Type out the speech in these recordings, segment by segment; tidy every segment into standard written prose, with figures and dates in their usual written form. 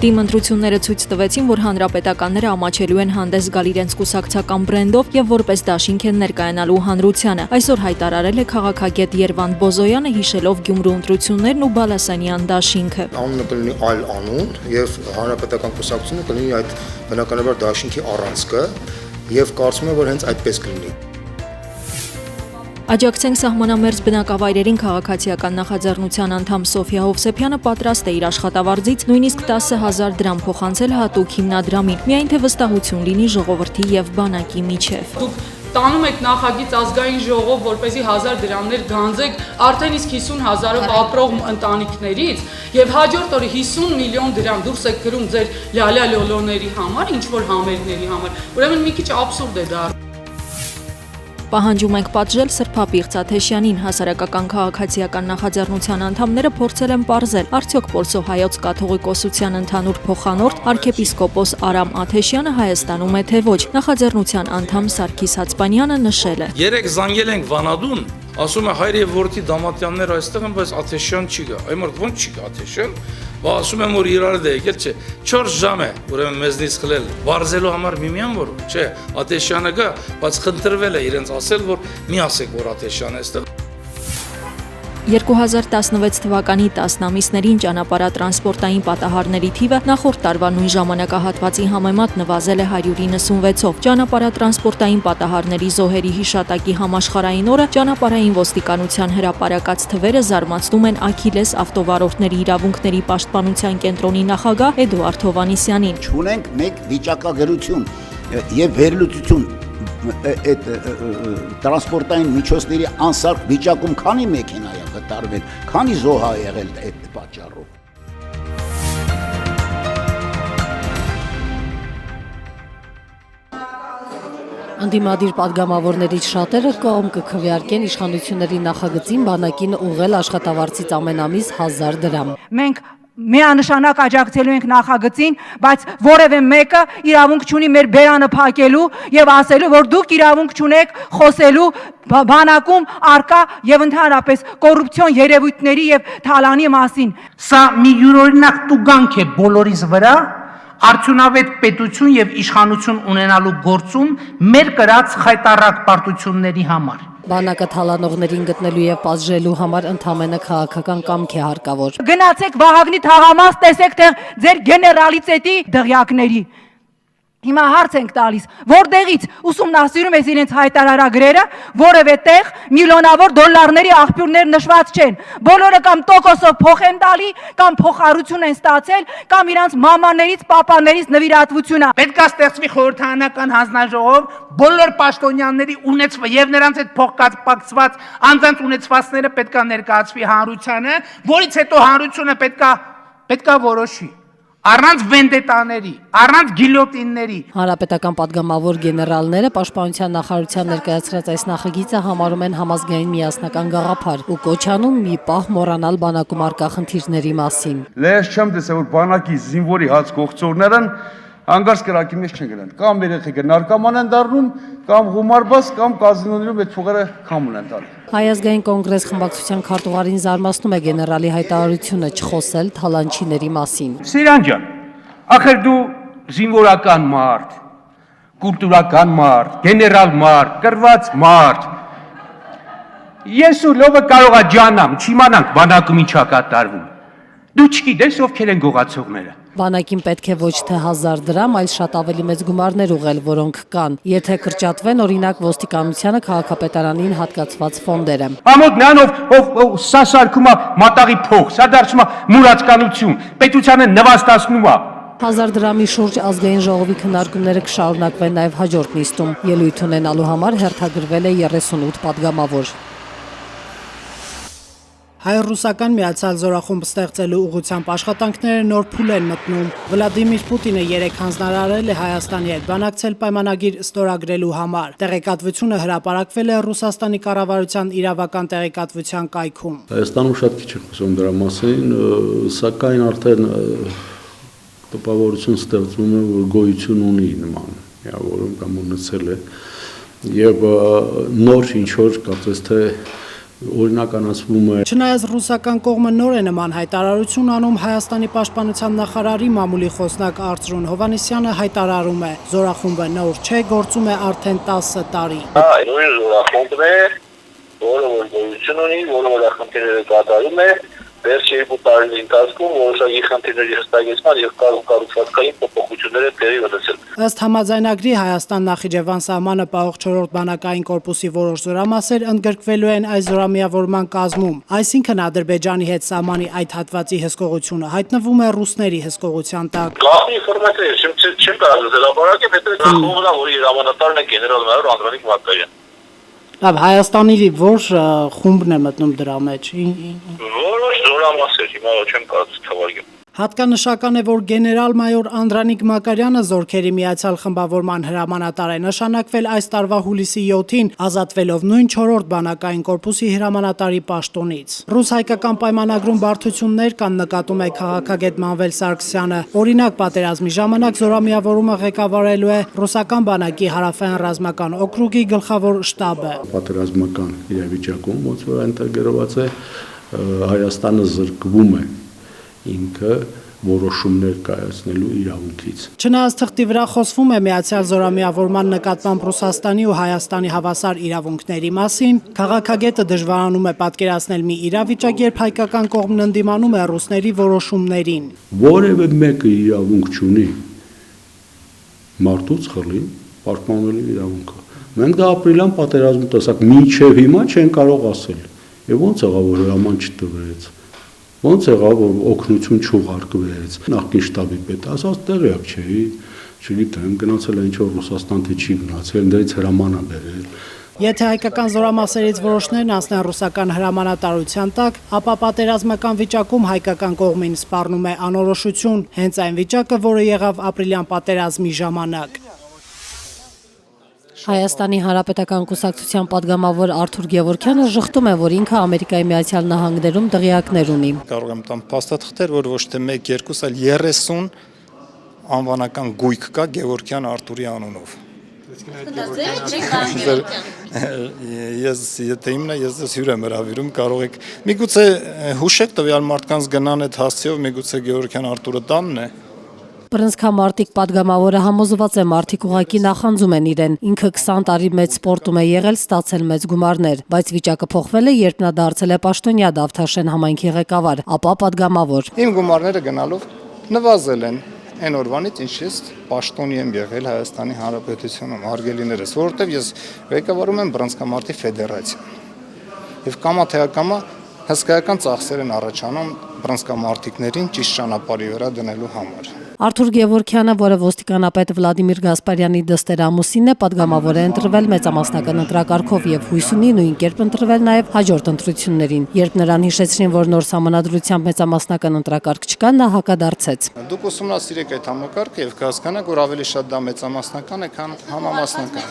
Թիմ ընտրությունները ցույց տվեցին, որ հանրապետականները ամաչելու են հանդես գալ իրենց կուսակցական բրենդով եւ որպես դաշինք են ներկայանալու հանրությանը։ Այսօր հայտարարել է քաղաքագետ Երվանդ Բոզոյանը, հիշելով Գյումրու ընտրություններն ու Բալասանյան դաշինքը։ Անունը կլինի այլ անուն եւ հանրապետական կուսակցությունը կլինի այդ բնականաբար դաշինքի առանցքը եւ կարծում եմ, որ հենց այդպես կլինի։ Աջակցենք սահմանամերձ բնակավայրերին քաղաքացիական նախաձեռնության անդամ Սոֆիա Հովսեփյանը պատրաստ է իր աշխատավարձից նույնիսկ 10,000 դրամ փոխանցել հատուկ հիմնադրամին, միայն թե վստահություն լինի ժողովրդի եւ բանակի միջև։ Դուք տանում եք նախագիծ ազգային ժողով, որպեսզի 1000 դրամներ գանձեք արդեն իսկ 50,000-ով ապրող ընտանիքներից եւ հաջորդ օրը 50 միլիոն դրամ դուրս եք գրում ձեր լալա լոլոների համար, ինչ որ համերգների համար։ Ուրեմն մի քիչ աբսուրդ է դա։ Պահանջում ենք պատժել Սրփապիղծ Աթեշյանին, հասարակական քաղաքացիական նախաձեռնության անդամները փորձել են պարզել, արդյոք Պոլսո հայոց կաթողիկոսության ընդհանուր փոխանորդ arczepiskopos Արամ Աթեշյանը Հայաստանում է թե ոչ։ Նախաձեռնության անդամ Սարգիս Հացպանյանը նշել է. Երեք զանգել ենք Վանադուն, ասում է հայր եւ որդի դամատյաններ այստեղ են, բայց Աթեշյան չի գա։ Այմարդ ո՞նց չի գա Աթեշյան։ Ասում եմ որ իրար դե եկել չէ 4 ժամ է ուրեմն մեզնից խլել վարձելու համար միմյան որ չէ Աթեշյանը գա բայց խնդրվել է իրենց ասել որ մի ասեք որ Աթեշյանը էստեղ 2016 թվականի 10 ամիսներին ճանապարհատրանսպորտային պատահարների թիվը նախորդ տարվա նույն ժամանակահատվածի համեմատ նվազել է 196-ով։ Ճանապարհատրանսպորտային պատահարների զոհերի հիշատակի համաշխարհային օրը ճանապարհային ոստիկանության հրապարակած թվերը զարմացնում են Աքիլես ավտովարորդների իրավունքների պաշտպանության կենտրոնի նախագահ Էդուարդ Հովանեսյանին։ Չունենք մեկ վիճակագրություն եւ վերլուծություն այդ տրանսպորտային միջոցների անսարք վիճակում քանի մեքենա է կատարվել, քանի զոհ է եղել այդ պատճառով։ Անդիմադիր падգամավորներից շատերը կողմ կքվեարկեն իշխանությունների նախագծին բանակին ուղղել աշխատավարձից ամեն ամիս 1000 դրամ։ Մենք միանշանակ աջակցելու ենք նախագծին, բայց որևէ մեկը իրավունք չունի մեր բերանը փակելու եւ ասելու, որ դուք իրավունք չունեք խոսելու բանակում արկա եւ ընդհանրապես կոռուպցիոն երևույթների եւ թալանի մասին։ Սա մի յուրօրինակ տուգանք է բոլորիս վրա, արդյունավետ պետություն եւ իշխանություն ունենալու գործում մեր կրած խայտառակ պարտությունների համար։ Բանակը թալանողներին գտնելու եւ պատժելու համար ընդամենը քաղաքական կամք է հարկավոր։ Գնացեք Վահագնի թաղամաս, տեսեք թե ձեր գեներալիտետի դղյակների։ Հիմա հարց ենք տալիս, որտեղից ուսումնասիրում ես իրենց հայտարարագրերը, որևէ տեղ միլիոնավոր դոլարների աղբյուրներ նշված չեն։ Բոլորը կամ տոկոսով փող են տալի, կամ փոխառություն են ստացել, կամ իրանց մամաներից, պապաներից նվիրատվություն է։ Պետք է ստեղծվի խորհրդարանական հանձնաժողով, բոլոր պաշտոնյաների ունեցված եւ նրանց այդ փոխկապակցված անձանց ունեցվածները պետք է ներկայացվի հանրությանը, որից հետո հանրությունը պետք է որոշի։ Առանց վենդետաների, առանց գիլյոտինների։ Հանրապետական падգամավոր գեներալները պաշտպանության նախարարության ներկայացրած այս նախագիծը համարում են համազգային միասնական գաղափար ու կոչանում մի պահ մոռանալ բանակում առկա խնդիրների մասին։ Լեզ չեմ տեսել որ բանակի զինվորի հաց կողծորներն հանգարց կրակի մեջ չեն գնալ։ Կամ երեխեքը նարկոման են դառնում, կամ գումարբազ, կամ կազինոներում այդ փողերը քամուն են տալի։ Հայ ազգային կոնգրես խմբակցության քարտուղարին զարմացնում է գեներալի հայտարարությունը չխոսել թալանչիների մասին։ Սիրան ջան, ախր դու զինվորական մարդ, կուլտուրական մարդ, գեներալ մարդ, կրված մարդ։ Ես ու լովը կարող է ջանամ, չիմանանք բանակում ինչա կատարվում։ Դու չգիտես ովքեր են գողացողները։ Բանակին պետք է ոչ թե 1000 դրամ, այլ շատ ավելի մեծ գումարներ ուղղել, որոնք կան, եթե կրճատվեն օրինակ ոստիկանությանը քաղաքապետարանին հատկացված ֆոնդերը։ Ամոթ նրան ով սա սարքում է մատաղի փող, սա դարձնում է մուրացկանություն, պետությանը նվաստացնում է։ 1000 դրամի շուրջ ազգային ժողովի քննարկումները կշարունակվեն նաև հաջորդ նիստում։ Ելույթ ունենալու համար հերթագրվել է 38 падգամավոր։ Հայ-ռուսական միացյալ զորախումբ ստեղծելու ուղղությամբ աշխատանքները նոր փուլ են մտնում։ Վլադիմիր Պուտինը երեկ հանձնարարել է Հայաստանի հետ բանակցել պայմանագիր ստորագրելու համար։ Տեղեկատվությունը հրապարակվել է Ռուսաստանի կառավարության իրավական տեղեկատվության կայքում։ Հայաստանում շատ քիչ է խոսում դրա մասին, սակայն արդեն տպավորություն ստեղծվում է, որ գոյություն ունի նման, որում կամ ունեցել է, եւ նոր ինչ որ կարծես թե օրինականացվում է։ Չնայած ռուսական կողմը նոր է նման հայտարարություն անում, Հայաստանի պաշտպանության նախարարի մամուլի խոսնակ Արծրուն Հովհաննիսյանը հայտարարում է. Զորախումբը նոր չէ, գործում է արդեն 10 տարի։ Նույն զորախումբն է, որը գոյություն ունի, որը խնդիրները կատարում է, վերջի 2 տարի ընթացքում որոշակի խնդիրների հստակեցման եւ կառուցվածքային փոփոխություններ են տեղի ունեցել։ Ըստ համաձայնագրի Հայաստան Նախիջևան սահմանը պահող 4-րդ բանակային կորպուսի որոշ զորամասեր ընդգրկվելու են այս զորամիավորման կազմում, այսինքն Ադրբեջանի հետ սահմանի այդ հատվածի հսկողությունը հայտնվում է ռուսների հսկողության տակ։ Գաղտնի ինֆորմացիա չեմ կարող դրաբարակել, հետո խումբն որի հրամանատարն է գեներալ-մայոր Անդրանիկ Մակարյան։ Լավ, Հայաստանի որ խումբն է մտնում դրա մեջ։ Որոշ զորամասեր, հիմա չեմ կարող թվարկել։ Հատկանշական է, որ գեներալ-մայոր Անդրանիկ Մակարյանը զորքերի միացյալ խմբավորման հրամանատար է նշանակվել այս տարվա հուլիսի 7-ին, ազատվելով նույն 4-րդ բանակային կորպուսի հրամանատարի պաշտոնից։ Ռուս-հայկական պայմանագրում բարդություններ կան, նկատում է քաղաքագետ Մանվել Սարգսյանը։ Օրինակ, պատերազմի ժամանակ զորամիավորումը ղեկավարելու է ռուսական բանակի հարավային ռազմական օկրուգի գլխավոր շտաբը։ Պատերազմական իրավիճակում ոնց որ այնտեղ գրված է, Հայաստանը զրկվում է ինքը որոշումներ կայացնելու իրավունքից։ Չնայած թղթի վրա խոսվում է միացյալ զորամիավորման նկատմամբ Ռուսաստանի ու Հայաստանի հավասար իրավունքների մասին, քաղաքագետը դժվարանում է պատկերացնել մի իրավիճակ, երբ հայկական կողմն ընդդիմանում է ռուսների որոշումներին։ Որևէ մեկը իրավունք չունի մարդուց խլի պաշտպանելու իրավունքը։ Մենք դա ապրիլյան պատերազմում տեսակ մինչև հիմա չեն կարող ասել։ Եվ ո՞նց եղավ որ հրաման չտվեց։ Ոնց եղավ որ օգնություն չուղարկվեց, նախկին շտաբի պետ ասած տեղյակ չէի, չգիտեմ, գնացել է ինչ-որ Ռուսաստան թե չի գնացել, դրանից հրաման է բերել։ Եթե հայկական զորամասերից որոշներն անցնեն ռուսական հրամանատարության տակ, ապա պատերազմական վիճակում հայկական կողմին սպառնում է անորոշություն, հենց այն վիճակը, որը եղավ ապրիլյան պատերազմի ժամանակ։ Հայաստանի Հանրապետական կուսակցության падգամավոր Արթուր Գևորգյանը ժխտում է, որ ինքը Ամերիկայի Միացյալ Նահանգներում դղյակներ ունի։ Կարող եմ տամ փաստաթղթեր, որ ոչ թե 1-2, այլ 30 անվանական գույք կա Գևորգյան Արթուրի անունով։ Ես եթե իմն է, ես հյուր եմ հրավիրում, կարող եք միգուցե հուշեք տվյալ մարդկանց գնան այդ հասցեով, միգուցե Գևորգյան Արթուրը տանն է։ Բռնցքամարտիկ падգամավորը համոզված է մարդիկ ուղակի նախանձում են իրեն, ինքը 20 տարի մեծ սպորտում է եղել, ստացել մեծ գումարներ, բայց վիճակը փոխվել է, երբ նա դարձել է պաշտոնյա Դավթաշեն համայնքի ղեկավար, ապա падգամավոր։ Իմ գումարները գնալով նվազել են այն օրվանից, ինչ ես պաշտոնյա եմ եղել Հայաստանի Հանրապետությունում, հարգելիներս, որովհետև ես ղեկավարում եմ բռնցքամարտի ֆեդերացիան։ Եվ կամա թե ակամա հսկայական ծախսեր են առաջանում բռնցքամարտիկներին ճիշտ ճանապարհի վրա դնելու համար։ Արթուր Գևորգյանը, որը ոստիկանապետ Վլադիմիր Գասպարյանի դստեր ամուսինն է, падգամավոր է ընտրվել մեծամասնական ընտրակարգով եւ հույս ունի նույն կերպ ընտրվել նաեւ հաջորդ ընտրություններին։ Երբ նրան հիշեցրին, որ նոր համանadrությամբ մեծամասնական ընտրակարգ չկա, նա հակադարձեց։ Դուք ուսումնասիրեք այդ համակարգը եւ կհասկանաք, որ ավելի շատ դա մեծամասնական է, քան համամասնական։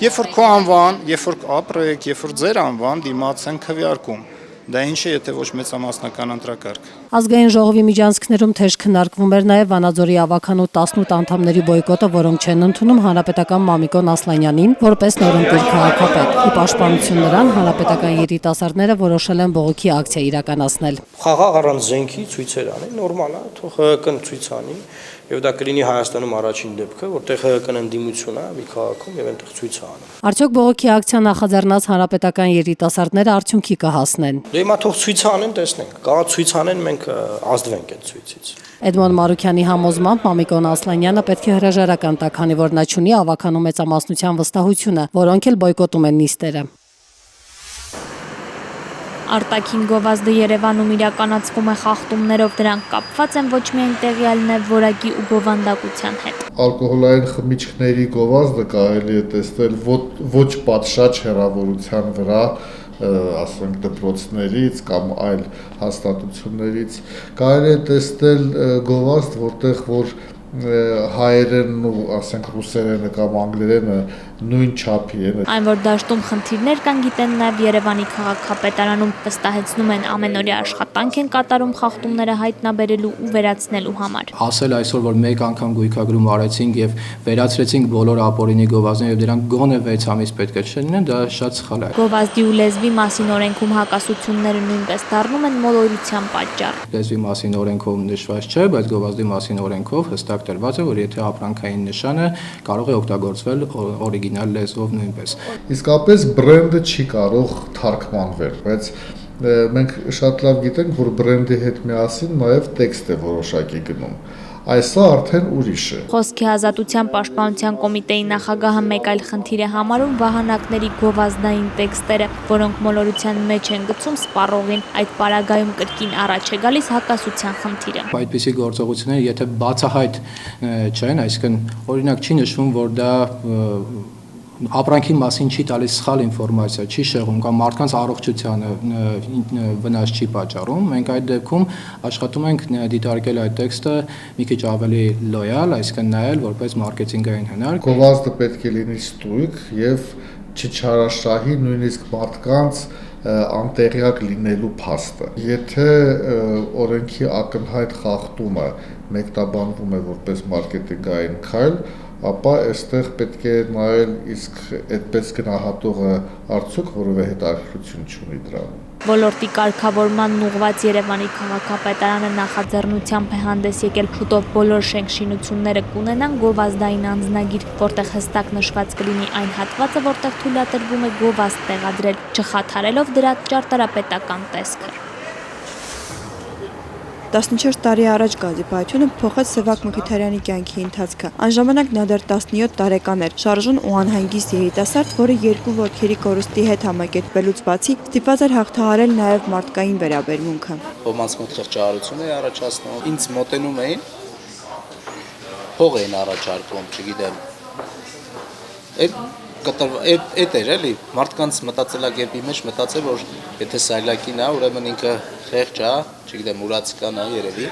Երբ որ քո անվան, երբ որ ապրեք, երբ որ ձեր անվան դիմաց են քվեարկում, դա ինչ է, եթե ոչ մեծամասնական ընտրակարգ։ Ազգային ժողովի միջանցքներում թեժ քննարկվում էր նաև Վանաձորի ավականու 18 անդամների բոյկոտը, որոնք չեն ընդունում հանրապետական Մամիկոն Ասլանյանին որպես նորընտիր քաղաքապետ։ Ի պաշտպանություն նրան հանրապետական երիտասարդները որոշել են բողոքի ակցիա իրականացնել։ Խաղաղ առանց զենքի ցույցեր անի, նորմալ է, թող ՀԿ-ն ցույց անի, եւ դա կլինի Հայաստանում առաջին դեպքը, որտեղ ՀԿ-ն ընդդիմություն է մի քաղաքում եւ այնտեղ ցույց է անում։ Արդյոք բողոքի ակցիա նախաձեռնած հանրապետական երիտասարդները արդյունքի կհասնեն։ Դե հիմա թող ցույց անեն, տեսնենք։ Կարող ցույց անեն, մենք ազդվենք այդ ցույցից։ Էդմոն Մարուքյանի համոզմամբ Մամիկոն Ասլանյանը պետք է հրաժարական տա, քանի որ նա չունի ավականու մեծամասնության վստահությունը, որոնք էլ բոյկոտում են նիստերը։ Արտաքին գովազդը Երևանում իրականացվում է խախտումներով, դրանք կապված են ոչ միայն տեղյալն է որակի ու բովանդակության հետ։ Ալկոհոլային խմիչքների գովազդը կարելի է տեսնել ոչ պատշաճ հեռավորության վրա, ասենք դպրոցներից կամ այլ հաստատություններից, կարելի է տեսնել գովազդ, որտեղ որ հայերենն ու ասենք ռուսերենը կամ անգլերենը նույն չափի են։ Այն որ դաշտում խնդիրներ կան, գիտեն նաև Երևանի քաղաքապետարանում, վստահեցնում են ամենօրյա աշխատանք են կատարում խախտումները հայտնաբերելու ու վերացնելու համար։ Ասել այսօր, որ մեկ անգամ գույքագրում արեցինք եւ վերացրեցինք բոլոր ապօրինի գովազդները եւ դրանք գոնե 6 ամիս պետք է չլինեն, դա շատ սխալ է։ Գովազդի ու լեզվի մասին օրենքում հակասությունները նույնպես դառնում են մոլորության պատճառ։ Լեզվի մասին օրենքով նշված չէ, բայց գովազդի մասին օրենքով հստակ տրված է, որ եթե ապրանքային նշան է, կարող է օգտագործվել օրիգինալ լեզվով նույնպես։ Իսկապես բրենդը չի կարող թարգմանվել, բայց մենք շատ լավ գիտենք, որ բրենդի հետ միասին նաև տեքստ է որոշակի գնում։ Այսա արդեն ուրիշ է։ Խոսքի ազատության պաշտպանության կոմիտեի նախագահը մեկ այլ խնդիր է համարում վահանակների գովազդային տեքստերը, որոնք մոլորության մեջ են գցում սպառողին։ Այդ պարագայում կրկին առաջ է գալիս հակասության խնդիրը։ Այդպիսի գործողությունները, եթե բացահայտ չեն, այսինքն օրինակ չի նշվում, որ դա ապրանքի մասին չի տալիս սխալ ինֆորմացիա, չի շեղում կամ մարդկանց առողջությանը վնաս չի պատճառում, մենք այդ դեպքում աշխատում ենք դիտարկել այդ տեքստը մի քիչ ավելի լոյալ, այսինքն նայել որպես մարքեթինգային հնար։ Գովազդը պետք է լինի ստույգ եւ չչարաշահի նույնիսկ մարդկանց անտեղյակ լինելու փաստը։ Եթե օրենքի ակնհայտ խախտումը մեկնաբանվում է որպես մարքեթինգային քայլ, ապա այստեղ պետք է նայել իսկ այդպես գնահատողը արդյոք որևէ հետաքրքրություն չունի դրանում։ Ոլորտի կարգավորման ուղղված Երևանի քաղաքապետարանը նախաձեռնությամբ է հանդես եկել շուտով բոլոր շենքշինությունները կունենան գովազդային անձնագիր, որտեղ հստակ նշված կլինի այն հատվածը, որտեղ թույլատրվում է գովազդ տեղադրել, չխաթարելով դրա ճարտարապետական տեսքը։ 14 տարի առաջ Գազիպայթյունը փոխեց Սևակ Մխիթարյանի կյանքի ընթացքը։ Այն ժամանակ նա դեռ 17 տարեկան էր, շարժուն ու անհանգիստ երիտասարդ, որը երկու ոտքերի կորստի հետ համակերպվելուց բացի ստիպված էր հաղթահարել նաև մարդկային վերաբերմունքը։ Ոմանց մոտ խղճահարություն է առաջացնում, ինձ մոտենում էին, փող էին առաջարկում, չգիտեմ։ Այդ էր էլի, մարդկանց մտածելակերպի մեջ մտածել, որ եթե սայլակին է, ուրեմն ինքը խեղճ է, չգիտեմ, ուրացկան է երևի։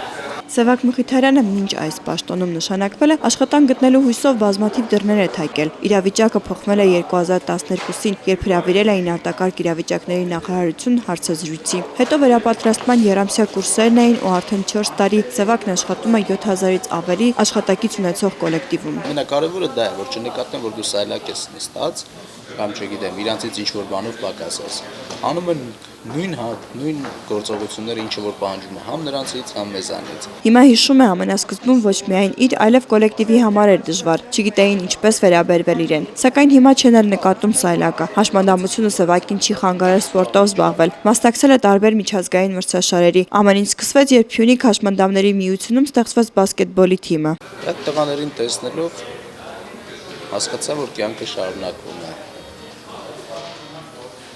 Սևակ Մխիթարյանը մինչ այս պաշտոնում նշանակվել է, աշխատանք գտնելու հույսով բազմաթիվ դռներ է թակել։ Իրավիճակը փոխվել է 2012-ին, երբ հրավիրել էին արտակարգ իրավիճակների նախարարություն հարցազրույցի։ Հետո վերապատրաստման եռամսյա կուրսերն էին ու արդեն 4 տարի Սևակն աշխատում է 7000-ից ավելի աշխատակից ունեցող կոլեկտիվում։ Ամենակարևորը դա է, որ չնկատեն, որ դու սայլակ ես նստած, կամ չգիտեմ, իրանցից ինչ-որ բանով պակաս ես։ Անում են նույն գործողությունները, ինչը որ պահանջում է համ նրանցից, համ մեզանից։ Հիմա հիշում է ամենասկզբում ոչ միայն իր, այլև կոլեկտիվի համար էր դժվար, չգիտեին ինչպես վերաբերվել իրեն։ Սակայն հիմա չեն էլ նկատում սայլակը։ Հաշմանդամությունը Սևակին չի խանգարել սպորտով զբաղվել։ Մասնակցել է տարբեր միջազգային մրցաշարերի։ Ամեն ինչ սկսվեց, երբ Փյունիկ հաշմանդամների միությունում ստեղծվեց բասկետբոլի թիմը։ Այդ տղաներին տեսնելով հասկացա, որ կյանքը շարունակվում է։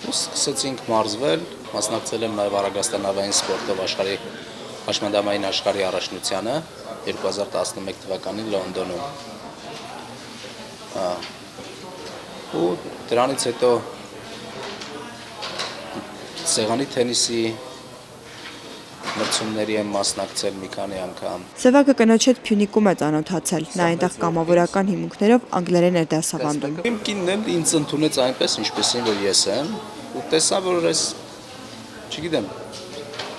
Սկսեցինք մարզվել, մասնակցել եմ նաև Արագաստանավային սպորտով աշխարհի հաշմանդամային աշխարհի առաջնությանը 2011 թվականին Լոնդոնում։ Ու դրանից հետո սեղանի թենիսի մրցումների եմ մասնակցել մի քանի անգամ։ Սևակը կնոջ հետ Փյունիկում է ծանոթացել։ Նա այնտեղ կամավորական հիմունքներով անգլերեն էր դասավանդում։ Իմ կինն էլ ինձ ընդունեց այնպես, ինչպեսին որ ես եմ, ու տեսա, որ ես, չգիտեմ,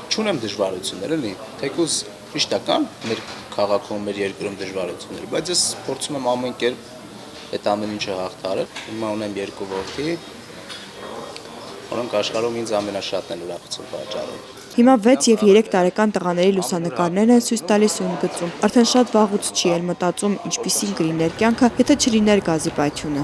չունեմ դժվարություններ, էլի, թեկուզ միշտ կան մեր քաղաքում, մեր երկրում դժվարություններ, բայց ես փորձում եմ ամեն կերպ այդ ամեն ինչը հաղթահարել։ Հիմա ունեմ 2 որդի, որոնք աշխարհում ինձ ամենաշատն են ուրախություն պատճառում։ Հիմա 6 եւ 3 տարեկան տղաների լուսանկարներն են ցույց տալիս ում գծում։ Արդեն շատ վաղուց չի էլ մտածում, ինչպիսին կլիներ կյանքը, եթե չլիներ Գազիպայթյունը։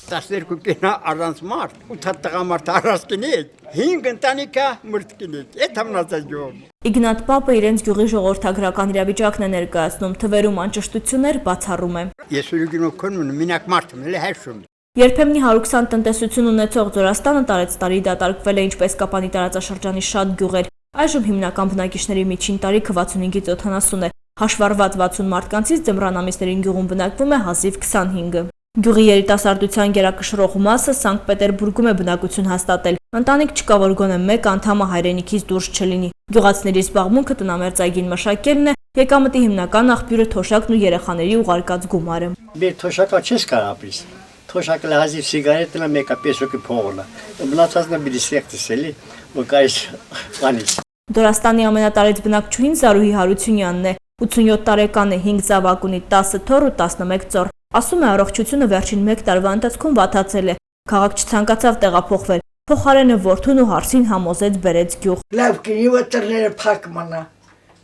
12 կինա առանց մարդ, 8 տղամարդ առանց կինից, 5 ընտանիքա մրտ կինից, այդ համնացաջով։ Իգնատ Պապը իրենց գյուղի ժողովրդագրական իրավիճակն է ներկայացնում, թվերում անճշտություններ բացառում է։ Ես ուրիշ քնում մինակ մարդը մել հաշում։ Երբեմնի 120 տնտեսություն ունեցող Ձորաստանը տարեց տարի դատարկվել է ինչպես Կապանի տարածաշրջանի շատ գյուղեր։ Այժմ հիմնական բնակիչների միջին տարիքը 65-ից 70 է։ Հաշվառված 60 մարդկանցից ձմռան ամիսներին գյուղում բնակվում է հազիվ 25-ը։ Գյուղի երիտասարդության գերակշռող մասը Սանկտ Պետերբուրգում է բնակություն հաստատել։ Ընտանիք չկա, որ գոնե մեկ անդամը հայրենիքից դուրս չլինի։ Գյուղացիների զբաղմունքը տնամերձ այգին մշակելն է Եկամտի հիմնական աղբյուրը թոշակն ու երեխաների ուղարկած գումարը։ Մեր թոշակը չես կարող ապրես։ Թոշակը լազի սիգարետը մեկը 5 հոգի փողոla։ Մնացածն մի դիստեկտս էլի, ոկայս բանից։ Դորաստանի ամենատարեց բնակչուհին Զարուհի Հարությունյանն է, 87 տարեկան է, 5 զավակ ունի, 10 թոռ ու 11 ծոռ։ Ասում է առողջությունը վերջին 1 տարվա ընթացքում վատացել է։ Քաղաք չցանկացավ տեղափոխվել, փոխարենը որդուն ու հարսին համոզեց բերեց գյուղ։ Լավ կինի վտրները փակ մնա։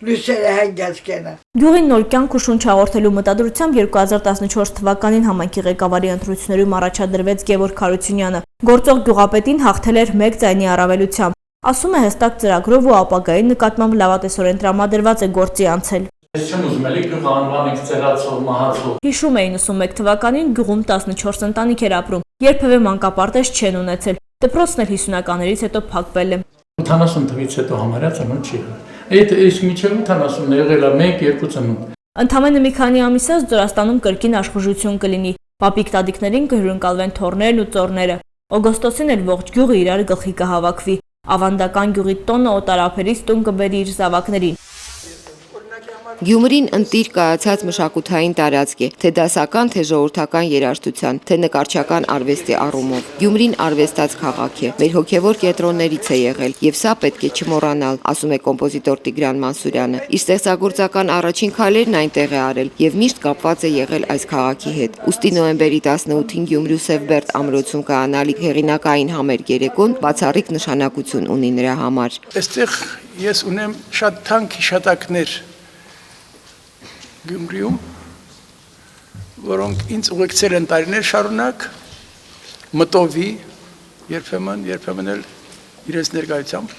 Լույսերը հանգած կենա։ Գյուղին նոր կյանք ու շունչ հաղորդելու մտադրությամբ 2014 թվականին համայնքի ղեկավարի ընտրություններում առաջադրվեց Գևորգ Հարությունյանը։ Գործող գյուղապետին հաղթել էր 1 ձայնի առավելությամբ։ Ասում է հստակ ծրագրով ու ապագայի նկատմամբ լավատեսորեն տրամադրված է գործի անցել։ Ես չեմ ուզում էլի գյուղ անվանենք ծերացող, մահացող։ Հիշում է 91 թվականին գյուղում 14 ընտանիք էր ապրում, երբևէ մանկապարտեզ չեն ունեցել։ Դպրոցն էլ 50-ականներից հետո փակվել է։ 80 թվականից հետո համարյա ծնունդ չի եղել։ Այդ իսկ միջև 80-ն եղել է 1-2 ծնունդ։ Ընդամենը մի քանի ամիսից Ձորաստանում կրկին աշխուժություն կլինի։ Պապիկ տատիկներին կհյուրընկալվեն թոռներն ու ծոռները։ Օգոստոսին էլ ողջ գյուղը իրար գլխի կհավաքվի։ Ավանդական գյուղի տոնը օտարափերից տուն կբերի իր զավակներին։ Գյումրին ընտիր կայացած մշակութային տարածք է, թե դասական, թե ժողովրդական երաժշտության, թե նկարչական արվեստի առումով։ Գյումրին արվեստած քաղաք է, մեր հոգևոր կենտրոններից է եղել, եւ սա պետք է չմոռանալ, ասում է կոմպոզիտոր Տիգրան Մանսուրյանը։ Իր ստեղծագործական առաջին քայլերն այնտեղ է արել եւ միշտ կապված է եղել այս քաղաքի հետ։ Ուստի նոյեմբերի 18-ին Գյումրու Սևբերտ ամրոցում կայանալիք հեղինակային համերգ երեկոն բացառիկ նշանակություն ունի նրա համար։ Այստեղ ես ունեմ շատ թանկ հիշատակներ Գյումրիում, որոնք ինձ ուղեկցել են տարիներ շարունակ, մտովի, երբեմն էլ իրենց ներկայությամբ,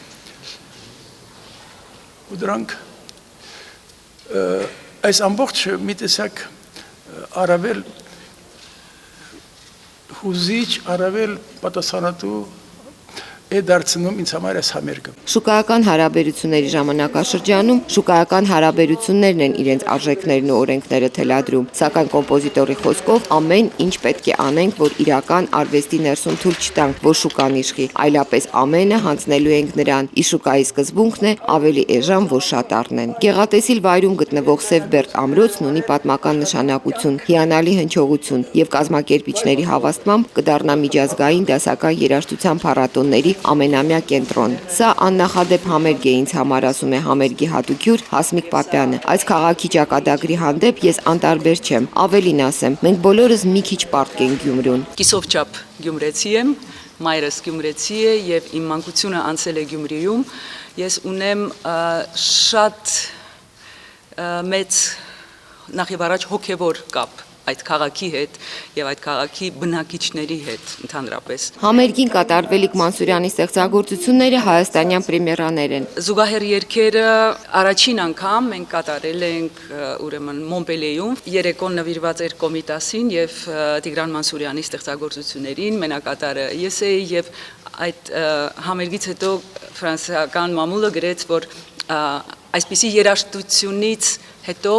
ու դրանք այս ամբողջ մի տեսակ առավել հուզիչ, առավել պատասխանատու է դարձնում ինձ համար այս համերգը։ Շուկայական հարաբերությունների ժամանակաշրջանում շուկայական հարաբերություններն են իրենց արժեքներն ու օրենքները թելադրում, սակայն կոմպոզիտորի խոսքով ամեն ինչ պետք է անենք, որ իրական արվեստի ներսում թույլ չտանք, որ շուկան իշխի, այլապես ամենը հանձնելու ենք նրան։ Ի շուկայի սկզբունքն է ավելի էժան, որ շատ առնեն։ Գեղատեսիլ վայրում գտնվող Սևբերտ ամրոցն ունի պատմական նշանակություն, հիանալի հնչողություն եւ կազմակերպիչների հավաստմամբ կդառնա միջազգային դասական երաժշտության փառատոների ամենամյա կենտրոն։ Սա աննախադեպ համերգ է ինձ համար, ասում է համերգի հատուկյուր Հասմիկ Պապյանը։ Այս քաղաքի ճակատագրի հանդեպ ես անտարբեր չեմ, ավելին ասեմ, մենք բոլորս մի քիչ պարտք ենք Գյումրուն։ Կիսով չափ գյումրեցի եմ, մայրս գյումրեցի է եւ իմ մանկությունը անցել է Գյումրիում։ Ես ունեմ շատ մեծ նախ եւ առաջ հոգեվոր կապ այդ քաղաքի հետ եւ այդ քաղաքի բնակիչների հետ ընդհանրապես։ Համերգին կատարվելիք Մանսուրյանի ստեղծագործությունները հայաստանյան պրեմիերաներ են։ Զուգահեռ երգերը առաջին անգամ մենք կատարել ենք ուրեմն Մոնպելիեում, երեկոն նվիրված էր Կոմիտասին եւ Տիգրան Մանսուրյանի ստեղծագործություններին, մենակատարը ես էի եւ այդ համերգից հետո ֆրանսիական մամուլը գրեց, որ այսպիսի երաժշտությունից հետո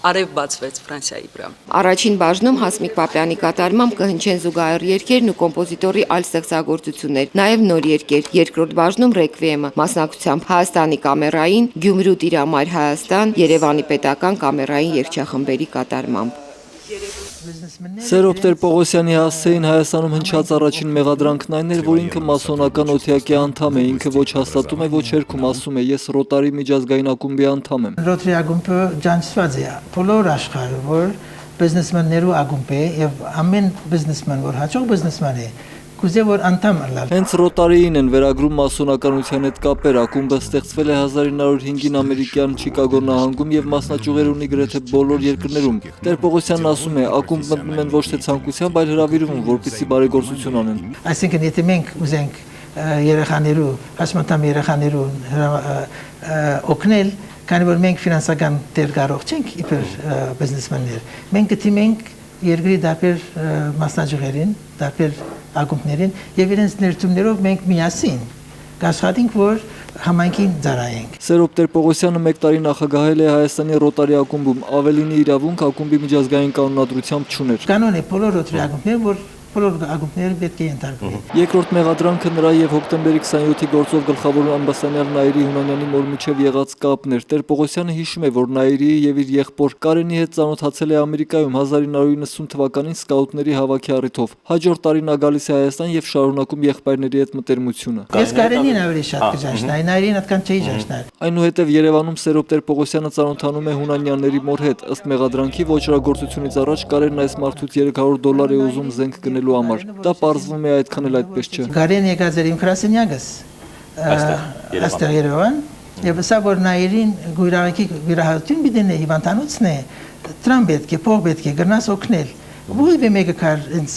արև բացվեց Ֆրանսիայի վրա։ Առաջին բաժնում Հասմիկ Պապյանի կատարմամբ կհնչեն զուգահեռ երգերն ու կոմպոզիտորի այլ ստեղծագործություններ, նաև նոր երգեր։ Երկրորդ բաժնում ռեկվիեմը, մասնակցությամբ Հայաստանի կամերային, Գյումրու Տիրամայր Հայաստան, Երևանի պետական կամերային երգչախմբերի կատարմամբ։ Սերոբ Տեր-Պողոսյանի հասցեին Հայաստանում հնչած առաջին մեղադրանքն այն էր, որ ինքը մասոնական օթյակի անդամ է, ինքը ոչ հաստատում է, ոչ երգում, ասում է, ես Ռոտարի միջազգային ակումբի անդամ եմ։ Ռոտարի ակումբը ջանցված է բոլոր աշխարհում, որ բիզնեսմեններու ակումբ է եւ ամեն բիզնեսմեն, որ հաջող բիզնեսմեն է, կուզե որ անդամ լավ։ Հենց Ռոտարիին են վերագրում մասոնականության հետ կապեր, ակումբը ստեղծվել է 1905-ին ամերիկյան Չիկագո նահանգում եւ մասնաճյուղեր ունի գրեթե բոլոր երկրներում։ Տեր-Պողոսյանն ասում է, ակումբ մտնում են ոչ թե ցանկությամբ, այլ հրավիրում, որպեսզի բարեգործություն անեն։ Այսինքն եթե մենք ուզենք երեխաներու, հասմատամ երեխաներու օգնել, քանի որ մենք ֆինանսական դեր կարող չենք իբր բիզնեսմեններ, մենք գտիմենք երկրի դարբեր մասնաճյուղերին, դարբեր ակումբներին եւ իրենց ներդրումներով մենք միասին կաշխատենք, որ համայնքին ծառայենք։ Սերոբ Տեր-Պողոսյանը 1 տարի նախագահել է Հայաստանի Ռոտարի ակումբում, ավելինի իրավունք ակումբի միջազգային կանոնադրությամբ չուներ։ Կանոն է բոլոր Ռոտարի ակումբները, որ բոլոր ակումբները պետք է ենթարկվի։ Երկրորդ մեղադրանքը նրա եւ հոկտեմբերի 27-ի գործով գլխավոր ամբասանյալ Նաիրի Հունանյանի մոր միջև եղած կապն էր։ Տեր-Պողոսյանը հիշում է, որ Նաիրիի եւ իր եղբոր Կարենի հետ ծանոթացել է Ամերիկայում 1990 թվականին սկաուտների հավաքի առիթով։ Հաջորդ տարի նա գալիս է Հայաստան եւ շարունակում եղբայրների հետ մտերմությունը։ Ես Կարենին ավելի շատ կժաշնայի, Նաիրին այդքան չէի ժաշնալ։ Այնուհետև Երևանում Սերոբ Տեր-Պողոսյանը ծանոթանում է Հունանյանների մոր հետ։ Ըստ մեղադրանքի ոչրագործությունից առաջ Կարենն այս մարդուց $300 է ուզում զենք գնելու համար։ Դա պարզվում է այդքան էլ այդպես չէ։ Կարեն եկած էր իմ գրասենյակս այստեղ Երևան եւ սա որ Նաիրին գույրակի վիրահատություն բիդենե հիվանդանոցն է դրան պետք է փող պետք է գնաս օգնել Ո՞վ է մեկը կար ինձ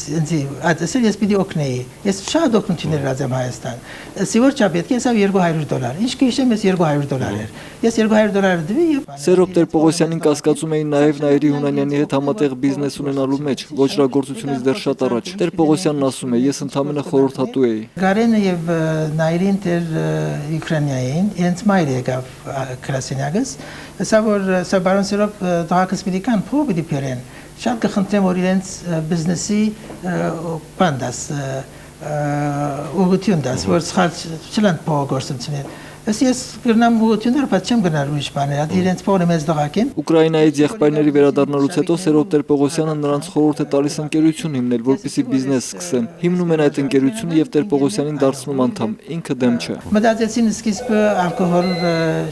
այդսել ես պիտի օգնեի ես շատ օգնություններ ռազեմ Հայաստան սիվոր չա պետք է սա $200 ինչ կհիշեմ ես $200 էր ես $200 դվի եւ Սերոբ Տեր-Պողոսյանին կասկածում էին նաեւ Նաիրի Հունանյանի հետ համատեղ բիզնես ունենալու մեջ ոչրագործությունից դեռ շատ առաջ Տեր-Պողոսյանն ասում է ես ընդամենը խորհրդատու էի Գարենը եւ Նաիրին դեր Ուկրաինային ինձ մայր եկավ գրասենյակս սա որ սա բարոն Սերոբ դահակս պիտի կան փող պիտի բերեն Շատ կխնդրեմ որ իրենց բիզնեսի բանդաս ուղղություն դաս որ սխալ չլան փող գործընթացներ ես գրնամ ուղղություններ բայց չեմ գնալ ուրիշ բաներ իրենց փողը մեզ դղակեն Ուկրաինայից եղբայրների վերադառնալուց հետո Սերոբ Տեր-Պողոսյանը նրանց խորհուրդ է տալիս ընկերություն հիմնել որպեսզի բիզնես սկսեն հիմնում են այդ ընկերությունը եւ Տեր-Պողոսյանին դարձնում անդամ ինքը դեմ չէ Մտածեցին սկիզբը ալկոհոլ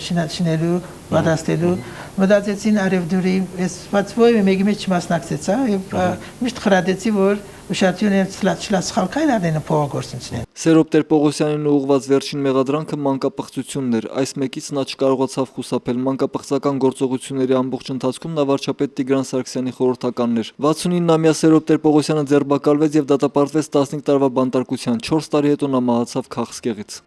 շինելու պատասխանելու մտածեցին արևդուրի ես բայց ոյ մեկի մեջ չմասնակցեցա եւ միշտ խրադեցի որ ուշադրությունը չլասխալքայլ արենը փողագործությունն Սերոբ Տեր-Պողոսյանին ուղղված վերջին մեղադրանքը մանկապղծությունն էր այս մեկից նա չկարողացավ խուսափել մանկապղծական գործողությունների ամբողջ ընթացքում նա վարչապետ Տիգրան Սարգսյանի խորհրդականն էր 69-ամյա Սերոբ Տեր-Պողոսյանը ձերբակալվեց եւ դատապարտվեց 15 տարվա բանտարկության 4 տարի հետո նա մահացավ քաղցկեղից